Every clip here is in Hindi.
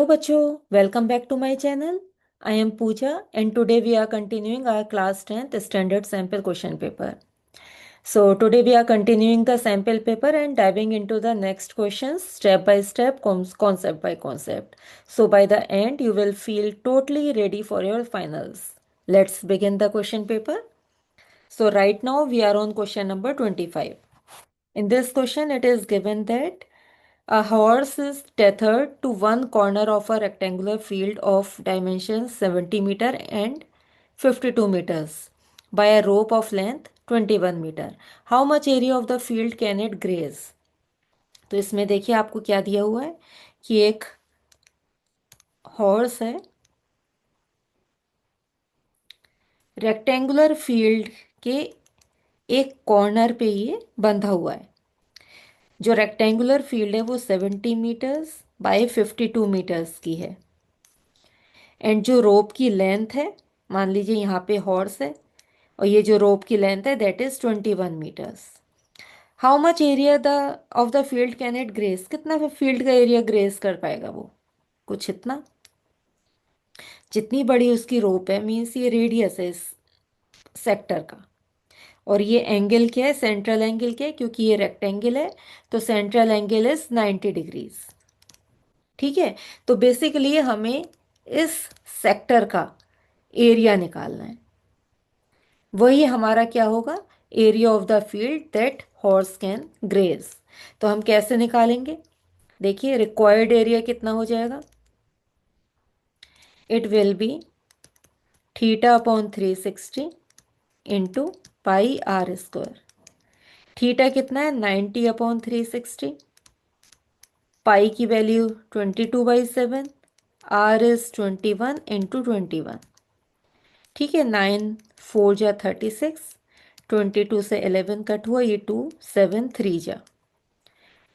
Hello, Bacho. Welcome back to my channel. I am Pooja, and today we are continuing our class 10th standard sample question paper. So, today we are continuing the sample paper and diving into the next questions step by step, concept by concept. So, by the end, you will feel totally ready for your finals. Let's begin the question paper. So, right now we are on question number 25. In this question, it is given that a horse is tethered to one corner of a rectangular field of dimensions 70 meter and 52 meters by a rope of length 21 meter. How much area of the field can it graze? तो इसमें देखिए आपको क्या दिया हुआ है कि एक हॉर्स है, रेक्टेंगुलर फील्ड के एक कॉर्नर पे ये बंधा हुआ है। जो रेक्टेंगुलर फील्ड है वो 70 मीटर्स बाय 52 मीटर्स की है। एंड जो रोप की लेंथ है, मान लीजिए यहाँ पे हॉर्स है और ये जो रोप की लेंथ है that is 21 metres. How much area the of the field can it graze? कितना फील्ड का एरिया ग्रेस कर पाएगा वो? कुछ इतना। जितनी बड़ी उसकी रोप है मीन्स ये रेडियस है इस सेक्टर का। और ये एंगल क्या है? सेंट्रल एंगल क्या है? क्योंकि ये रेक्टेंगल है तो सेंट्रल एंगल इज 90 डिग्रीज। ठीक है, तो बेसिकली हमें इस सेक्टर का एरिया निकालना है। वही हमारा क्या होगा? Area of the field that horse can graze. तो हम कैसे निकालेंगे? देखिए रिक्वायर्ड एरिया कितना हो जाएगा? It will be theta upon 360 into pi r square. Theta कितना है? 90 अपॉन 360। पाई की वैल्यू 22/7। Are is 21 into 21। ठीक है, 9 4 जा 36। 22 से 11 कट हुआ, ये 2 7 3 जा।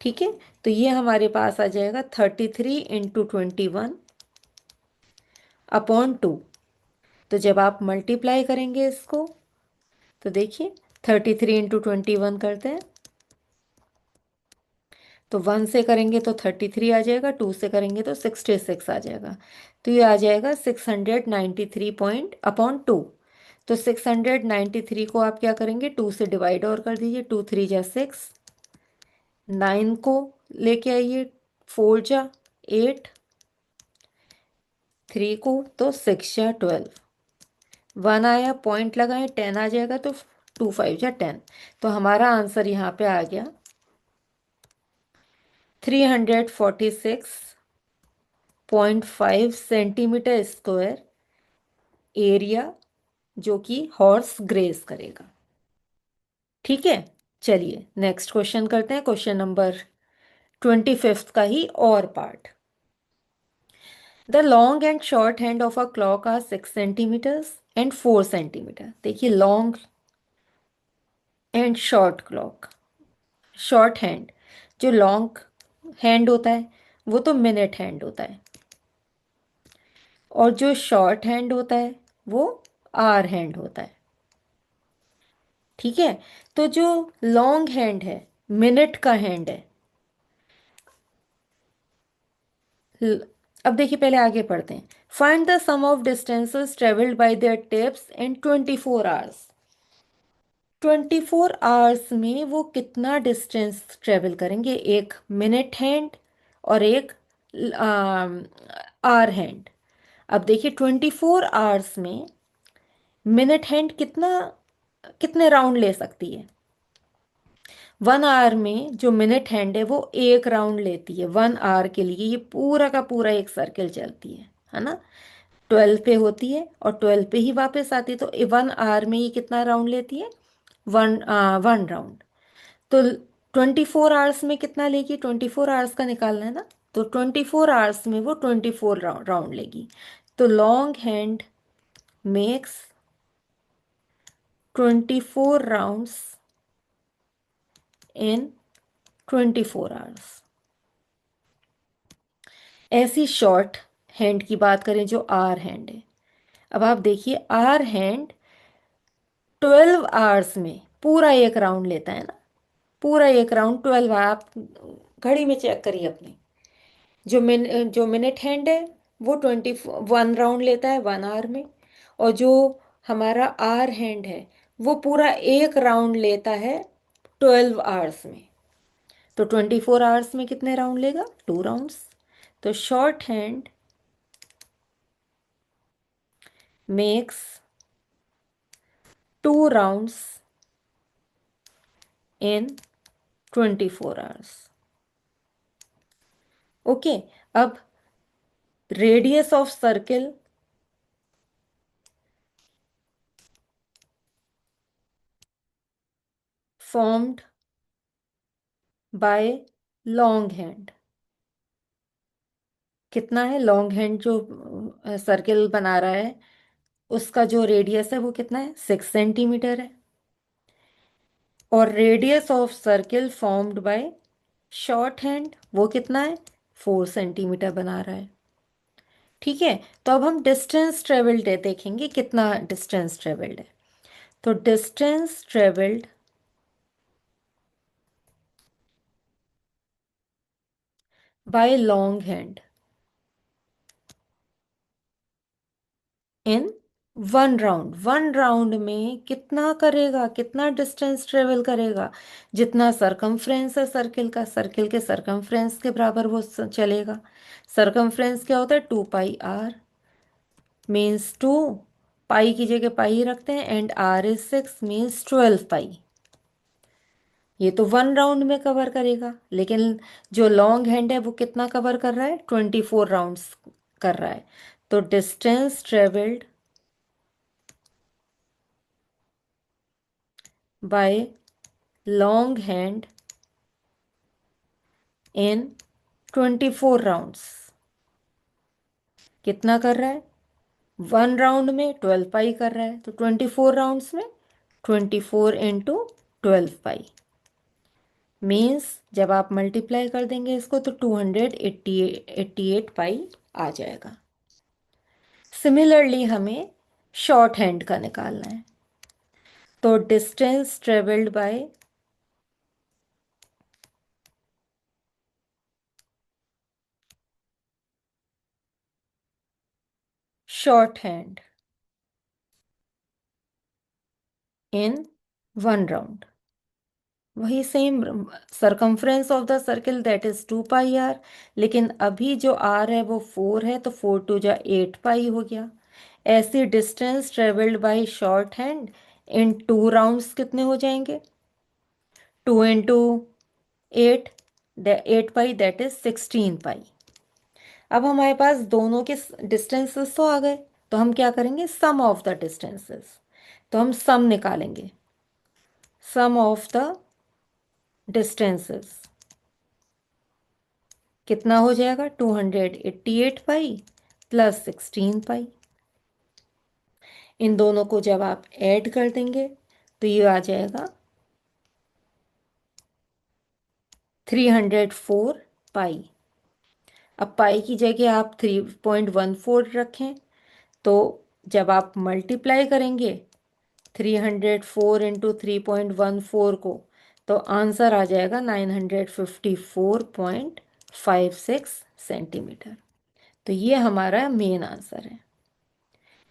ठीक है, तो ये हमारे पास आ जाएगा 33 इंटू 21 अपॉन 2। तो जब आप मल्टीप्लाई करेंगे इसको तो देखिए 33 इंटू 21 करते हैं तो 1 से करेंगे तो 33 आ जाएगा, 2 से करेंगे तो 66 आ जाएगा। तो ये आ जाएगा 693 पॉइंट अपॉन 2। तो 693 को आप क्या करेंगे? 2 से डिवाइड और कर दीजिए। 2 3 जा 6। 9 को लेके आइए, 4 जा 8। 3 को तो 6 जा 12। 1 आया, पॉइंट लगाएं, 10 आ जाएगा तो 2 5 जा 10। तो हमारा आंसर यहाँ पे आ गया 346.5 सेंटीमीटर स्क्वायर एरिया जो कि हॉर्स ग्रेज करेगा। ठीक है, चलिए नेक्स्ट क्वेश्चन करते हैं। क्वेश्चन नंबर 25 का ही और part. The long and short hand of a clock are 6 centimetres and 4 centimetre. देखिए long and short clock, short hand, जो लॉन्ग हैंड होता है वो तो मिनट हैंड होता है और जो शॉर्ट हैंड होता है वो आर हैंड होता है। ठीक है, तो जो लॉन्ग हैंड है, मिनट का हैंड है। ल- अब देखिए पहले आगे पढ़ते हैं। Find the sum of distances travelled by their tips in 24 hours. 24 hours में वो कितना डिस्टेंस ट्रेवल करेंगे? एक मिनट हैंड और एक आर हैंड। अब देखिए 24 आवर्स में मिनट हैंड कितने राउंड ले सकती है? 1 आवर में जो मिनट हैंड है वो एक राउंड लेती है। 1 आवर के लिए ये पूरा का पूरा एक सर्किल चलती है ना। 12 पे होती है और 12 पे ही वापस आती है। तो 1 आवर में ये कितना राउंड लेती है? One round. तो 24 आवर्स में कितना लेगी? 24 आवर्स का निकालना है ना। तो 24 आवर्स में वो 24 राउंड लेगी। तो long hand makes 24 rounds in 24 hours. ऐसी शॉर्ट हैंड की बात करें जो आर हैंड है। अब आप देखिए आर हैंड 12 आवर्स में पूरा एक राउंड लेता है ना। पूरा एक राउंड 12 आप घड़ी में चेक करिए अपनी। जो मिनट हैंड है वो 21 राउंड लेता है 1 आवर में। और जो हमारा आर हैंड है वो पूरा एक राउंड लेता है 12 आवर्स में। तो 24 आवर्स में कितने राउंड लेगा? 2 राउंड्स। तो short hand makes 2 rounds in 24 hours. Okay. अब radius of circle formed by long hand कितना है? लॉन्ग हैंड जो सर्किल बना रहा है उसका जो रेडियस है वो कितना है? 6 सेंटीमीटर है। और radius of circle formed bye short hand वो कितना है? 4 सेंटीमीटर बना रहा है। ठीक है। तो अब हम डिस्टेंस ट्रेवल्ड है देखेंगे कितना डिस्टेंस ट्रेवल्ड है। तो distance travelled bye long hand in 1 round. 1 round में कितना करेगा? कितना डिस्टेंस ट्रेवल करेगा? जितना सरकमफ्रेंस है सर्किल के सरकमफ्रेंस के बराबर वो चलेगा। सरकमफ्रेंस क्या होता है? 2 पाई आर मीन्स 2। पाई की जगह पाई रखते हैं एंड आर इज 6 मीन्स 12 पाई। ये तो 1 राउंड में कवर करेगा, लेकिन जो लॉन्ग हैंड है वो कितना कवर कर रहा है? 24 राउंड्स कर रहा है। तो distance travelled bye long hand in 24 rounds कितना कर रहा है? 1 राउंड में 12 पाई कर रहा है, तो 24 राउंड्स में 24 × 12 पाई मीन्स जब आप मल्टीप्लाई कर देंगे इसको तो 288 पाई आ जाएगा। सिमिलरली हमें शॉर्ट हैंड का निकालना है। तो distance travelled by short hand in 1 round वही same circumference of the circle that is 2 pi R. लेकिन अभी जो आर है वो 4 है, तो 4 × 2 = 8 पाई हो गया। ऐसी distance travelled by short hand in 2 rounds कितने हो जाएंगे? 2 × 8, 8 पाई दैट इज 16 पाई। अब हमारे पास दोनों के डिस्टेंसेस तो आ गए, तो हम क्या करेंगे? सम ऑफ द डिस्टेंसेस। तो हम सम निकालेंगे। सम ऑफ द डिस्टेंसेस कितना हो जाएगा? 288 पाई प्लस 16 पाई। इन दोनों को जब आप ऐड कर देंगे तो ये आ जाएगा 304 पाई। अब पाई की जगह आप 3.14 रखें, तो जब आप मल्टीप्लाई करेंगे 304 × 3.14 को, तो आंसर आ जाएगा 954.56 सेंटीमीटर। तो ये हमारा मेन आंसर है।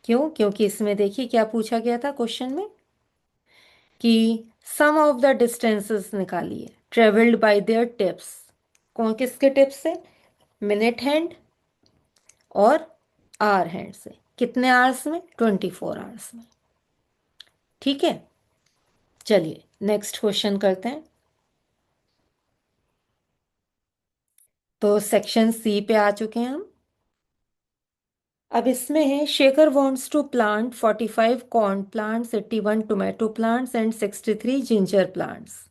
क्यों? क्योंकि इसमें देखिए क्या पूछा गया था क्वेश्चन में कि सम ऑफ द डिस्टेंसेस निकालिए ट्रेवल्ड बाय देयर टिप्स। कौन किसके टिप्स से? मिनट हैंड और आवर हैंड से। कितने आवर्स में? 24 आवर्स में। ठीक है। चलिए नेक्स्ट क्वेश्चन करते हैं। तो सेक्शन सी पे आ चुके हैं हम। अब इसमें है Shekhar wants to plant 45 corn plants, 81 tomato plants and 63 ginger plants.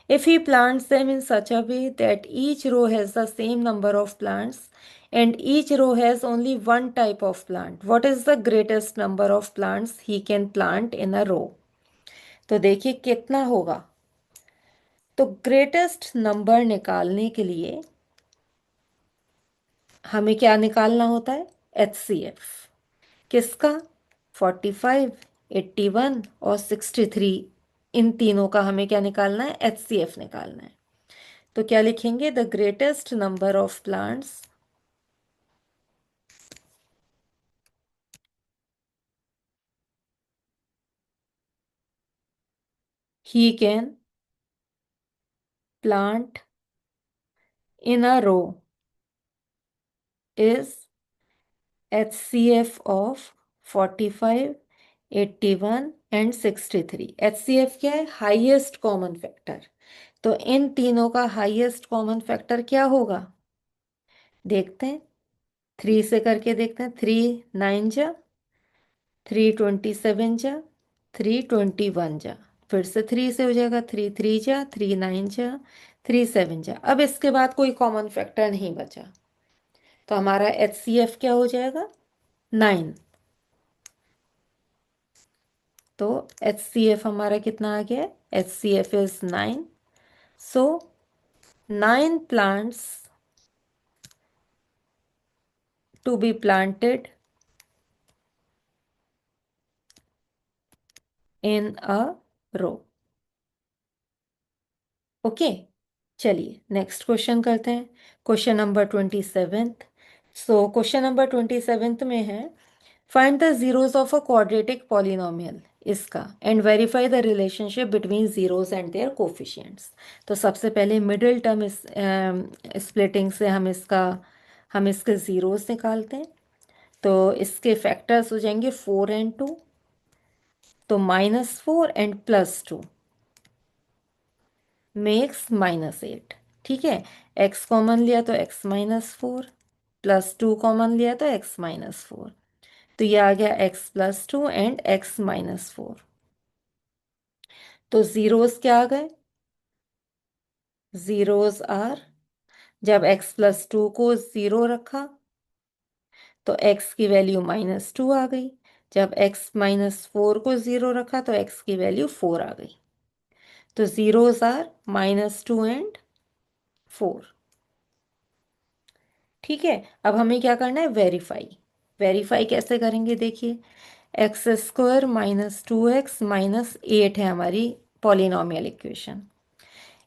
If he plants them in such a way that each row has the same number of plants and each row has only one type of plant, what is the greatest number of plants he can plant in a row? तो देखिए कितना होगा। तो ग्रेटेस्ट नंबर निकालने के लिए हमें क्या निकालना होता है? HCF किसका? 45, 81 और 63। इन तीनों का हमें क्या निकालना है? HCF निकालना है। तो क्या लिखेंगे? The greatest number of plants he can plant in a row is HCF of 45, 81 and 63। HCF क्या है? Highest common factor. तो इन तीनों का हाईएस्ट कॉमन फैक्टर क्या होगा? देखते हैं, 3 से करके देखते हैं। 3 9 जा, 3 27 जा, 3 21 जा, फिर से 3 से हो जाएगा। 3 3 जा, 3 9 जा, 3 7 जा। अब इसके बाद कोई कॉमन फैक्टर नहीं बचा, तो हमारा HCF क्या हो जाएगा? 9। तो HCF हमारा कितना आ गया? HCF is 9। So 9 plants to be planted in a row. Okay, चलिए नेक्स्ट क्वेश्चन करते हैं। Question number 27th। So question number 27th में है, find the zeros of a quadratic polynomial इसका and verify the relationship between zeros and their coefficients. तो सबसे पहले मिडिल टर्म स्प्लिटिंग से हम इसके जीरोस निकालते हैं। तो इसके फैक्टर्स हो जाएंगे 4 एंड 2, तो -4 एंड +2 मेक्स -8। ठीक है, x कॉमन लिया तो x-4, +2 कॉमन लिया तो x-4। तो ये आ गया x+2 एंड x-4। तो जीरोस क्या आ गए? जीरोस आर, जब x+2 को 0 रखा तो x की वैल्यू -2 आ गई। जब x-4 को 0 रखा तो x की वैल्यू 4 आ गई। तो जीरोस आर -2 एंड 4। ठीक है, अब हमें क्या करना है? वेरीफाई। वेरीफाई कैसे करेंगे? देखिए, x² -2x -8 है हमारी पॉलिनॉमियल इक्वेशन।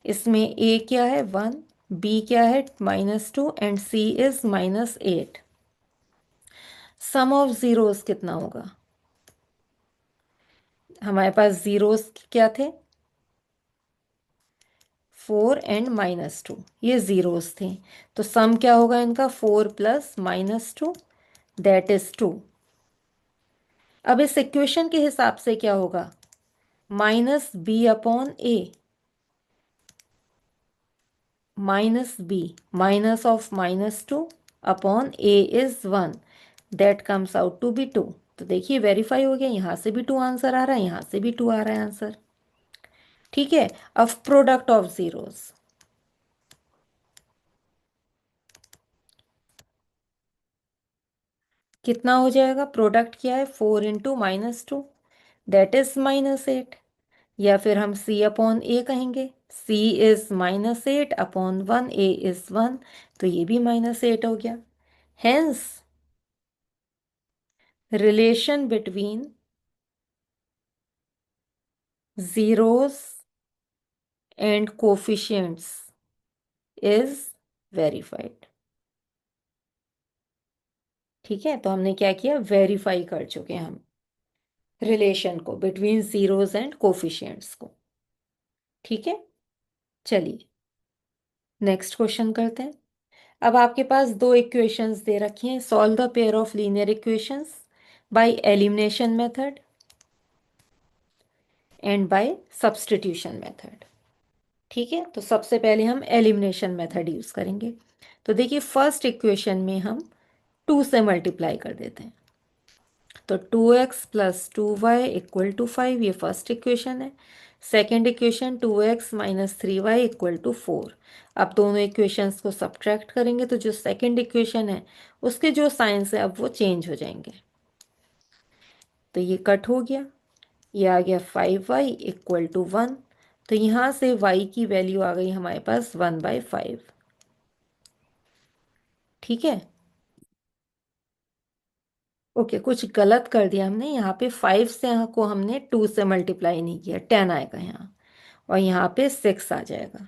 इसमें a क्या है? 1, b क्या है? -2 and c is -8। Sum of zeros कितना होगा? हमारे पास जीरोस क्या थे? 4 एंड -2, ये जीरोस थे। तो सम क्या होगा इनका? 4 + -2 दैट इज 2। अब इस इक्वेशन के हिसाब से क्या होगा? -b/a, -b, minus of -2 / a is 1, that comes out to be 2। तो देखिए वेरीफाई हो गया, यहां से भी 2 आंसर आ रहा है, यहां से भी 2 आ रहा है आंसर। ठीक है, अब प्रोडक्ट ऑफ जीरोस, कितना हो जाएगा? प्रोडक्ट क्या है? 4 × -2 दैट इज -8। या फिर हम c/a कहेंगे। c इज -8/1, a इज 1, तो ये भी -8 हो गया। Hence relation between zeros and coefficients is verified। ठीक है, तो हमने क्या किया? वेरीफाई कर चुके हैं हम रिलेशन को बिटवीन जीरोस एंड कोफिशिएंट्स को। ठीक है, चलिए नेक्स्ट क्वेश्चन करते हैं। अब आपके पास दो इक्वेशंस दे रखी हैं। Solve the pair of linear equations by elimination method and by substitution method. ठीक है, तो सबसे पहले हम एलिमिनेशन मेथड यूज करेंगे। तो देखिए, फर्स्ट इक्वेशन में हम 2 से मल्टीप्लाई कर देते हैं। तो 2x + 2y = 5, ये फर्स्ट इक्वेशन है। Second equation 2x - 3y = 4। अब दोनों इक्वेशंस को सब्ट्रैक्ट करेंगे तो जो सेकेंड इक्वेशन है उसके जो साइंस है अब वो चेंज हो जाएंगे। तो ये कट हो गया, ये आ गया 5y = 1। तो यहाँ से y की वैल्यू आ गई हमारे पास 1/5। ठीक है, ओके, कुछ गलत कर दिया हमने। यहाँ पे 5 से को हमने 2 से मल्टीप्लाई नहीं किया, 10 आएगा यहाँ, और यहाँ पे 6 आ जाएगा।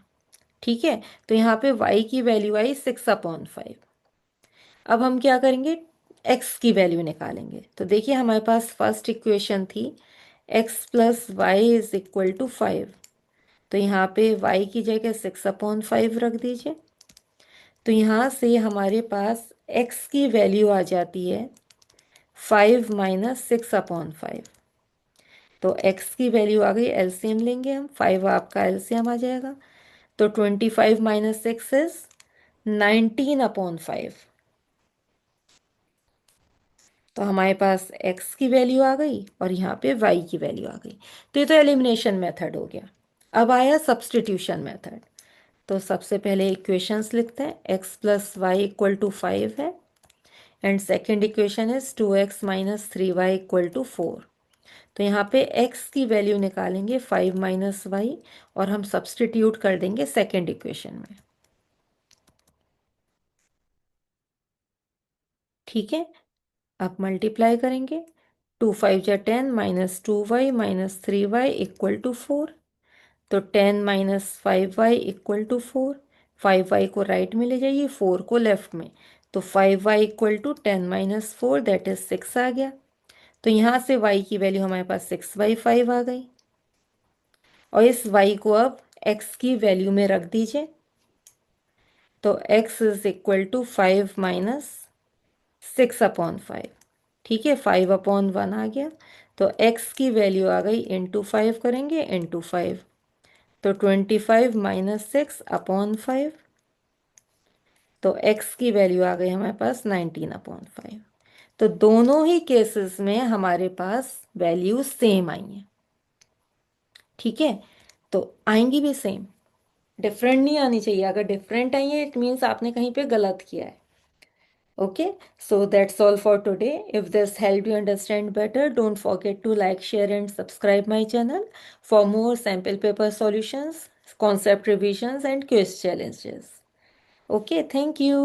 ठीक है, तो यहाँ पे y की वैल्यू आई 6/5। अब हम क्या करेंगे? x की वैल्यू निकालेंगे। तो देखिए, हमारे पास फर्स्ट इक्वेशन थी x + y = 5। तो यहाँ पे y की जगह 6/5 रख दीजिए। तो यहाँ से हमारे पास x की वैल्यू आ जाती है 5 माइनस 6/5। तो x की वैल्यू आ गई, एलसीएम लेंगे हम, 5 आपका एलसीएम आ जाएगा। तो 25 माइनस 6 इज 19/5। तो हमारे पास x की वैल्यू आ गई और यहाँ पे y की वैल्यू आ गई। तो ये तो एलिमिनेशन मेथड हो गया। अब आया सब्सटीट्यूशन मेथड। तो सबसे पहले इक्वेशंस लिखते हैं। x plus y equal to 5 है and second equation is 2x minus 3y equal to 4। तो यहाँ पे x की वैल्यू निकालेंगे 5 माइनस वाई और हम सब्सटीट्यूट कर देंगे सेकेंड इक्वेशन में। ठीक है, अब मल्टीप्लाई करेंगे। 2 5 जा 10 minus 2y minus 3y equal to 4। तो 10 minus 5y equal to 4। 5y को राइट में ले जाइए, 4 को लेफ्ट में। तो 5y equal to 10 minus 4 that is 6 आ गया। तो यहाँ से y की वैल्यू हमारे पास 6/5 आ गई और इस y को अब x की वैल्यू में रख दीजिए। तो x is equal to 5 minus 6/5। ठीक है, 5/1 आ गया। तो x की वैल्यू आ गई, इंटू 5 करेंगे, इंटू 5। तो 25 माइनस 6/5। तो x की वैल्यू आ गई हमारे पास 19/5। तो दोनों ही केसेस में हमारे पास वैल्यू सेम आई है। ठीक है, तो आएंगी भी सेम, डिफरेंट नहीं आनी चाहिए। अगर डिफरेंट आई है इट मीन्स आपने कहीं पे गलत किया है। Okay, so that's all for today. If this helped you understand better, don't forget to like, share, and subscribe my channel for more sample paper solutions, concept revisions, and quiz challenges. Okay, thank you.